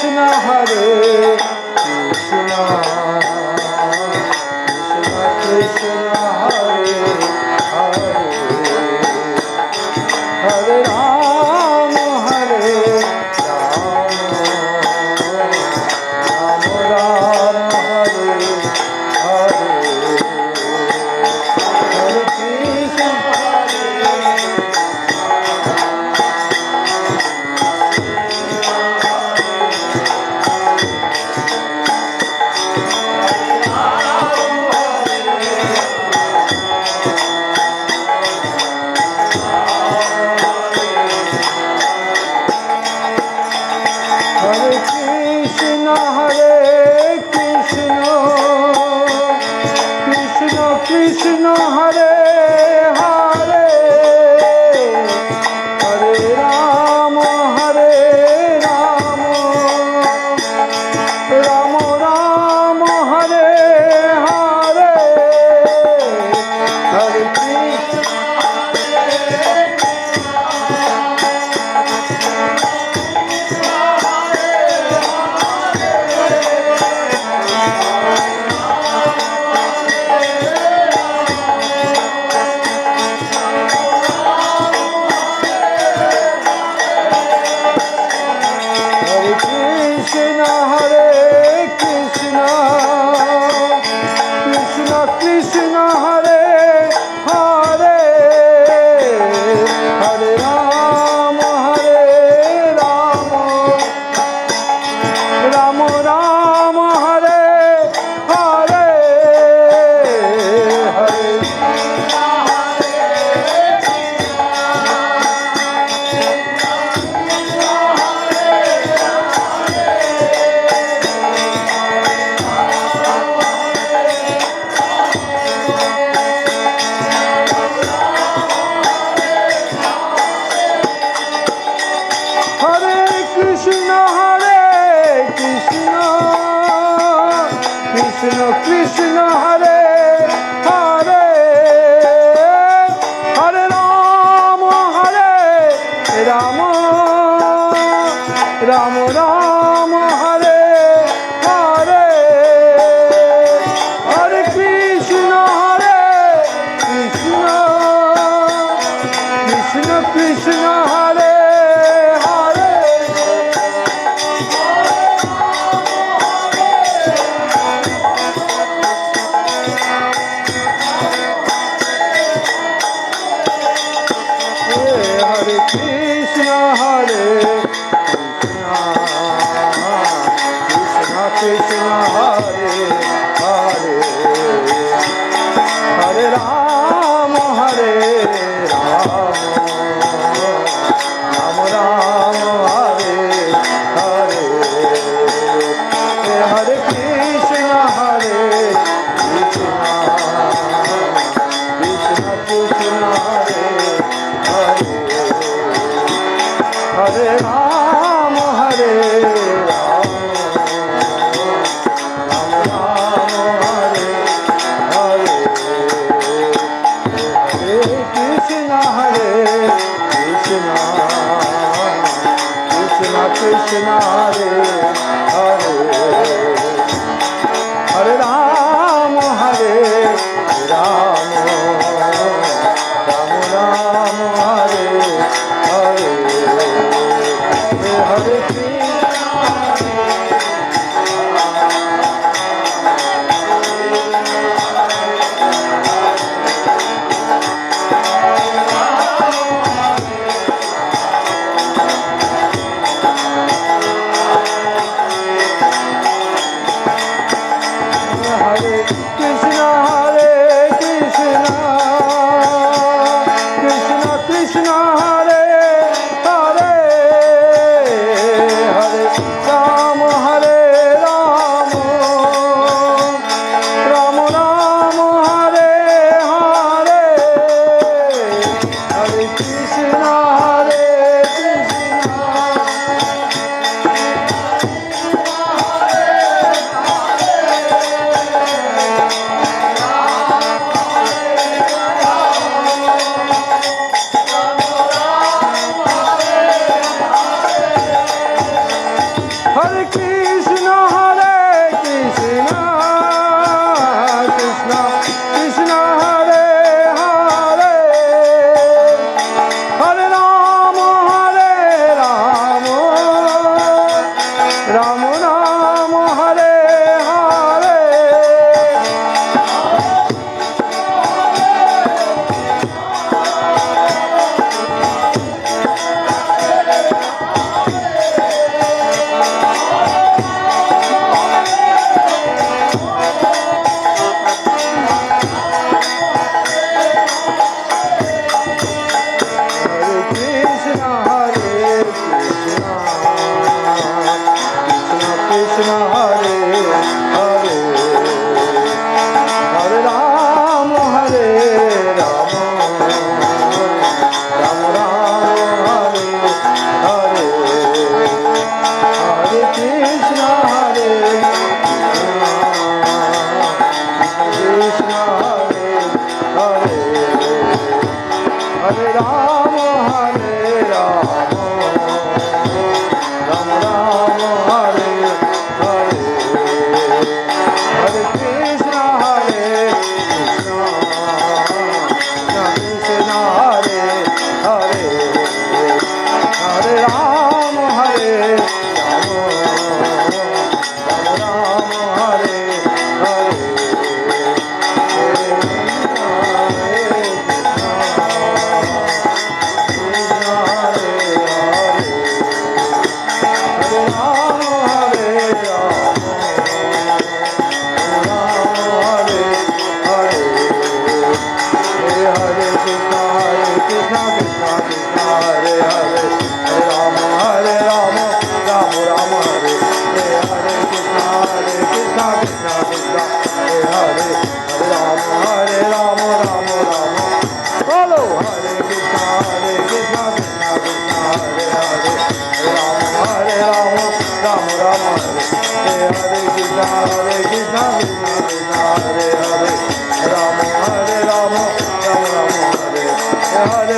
Krishna Hare Krishna Krishna Hare Hare Hare Ram Hare Ram Ram Hare Hare Hare Krishna Hare Krishna, Krishna Krishna, Hare Hare, Hare Rama, Rama Rama, Hare Hare, Hare Krishna. Krishna Hare Hare, Hare Rama, Rama Rama, Hare Hare, Hare Krishna Krishna Hare Hare, Hare Rama, Rama Rama Rama, Hare Hare, Hare Krishna Krishna Krishna Hare Hare Krishna Krishna Krishna Hare Hare, Hare Rama, Rama Rama, Hare Hare, Hare Krishna Krishna Krishna Hare Hare, Hare Rama, Rama Rama, Hare Hare, Hare Krishna Krishna Krishna Hare Hare, Hare Rama, Rama Rama, Hare Hare, Hare Hare Krishna, Krishna Krishna, Hare Hare, Hare Rama, Rama Rama, Hare Hare.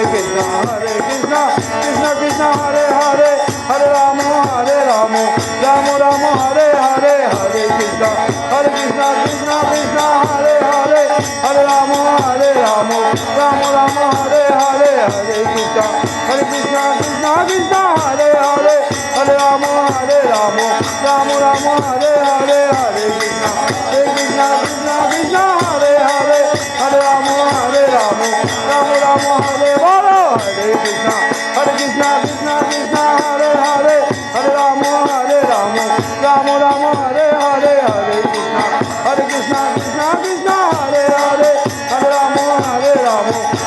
Krishna, Hare Hare, Hare Rama, Hare Rama, Rama Rama, Hare Hare, Hare Krishna, Hare Krishna, Hare Hare,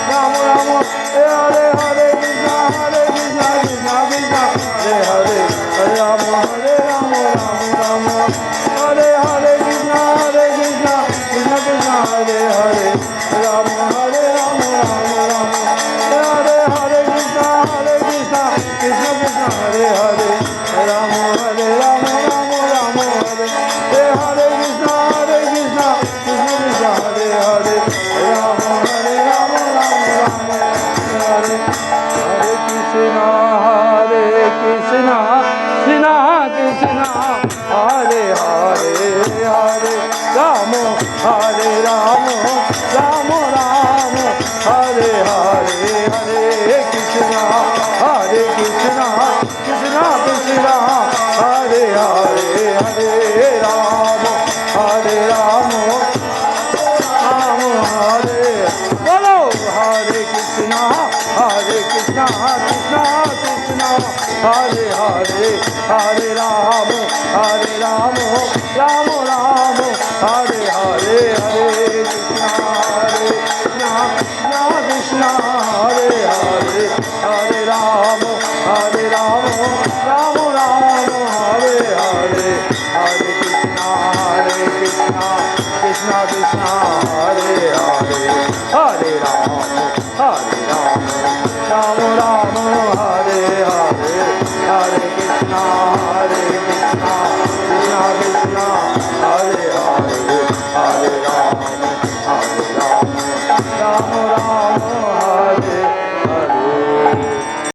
Hare Rama, Hare Rama, Rama Rama, Hare Hare, Hare Krishna, Hare Krishna, Krishna Hare Hare, Hare Rama, Hare Rama, Rama Rama, Hare Hare, Hare Krishna, Krishna, Hare Hare,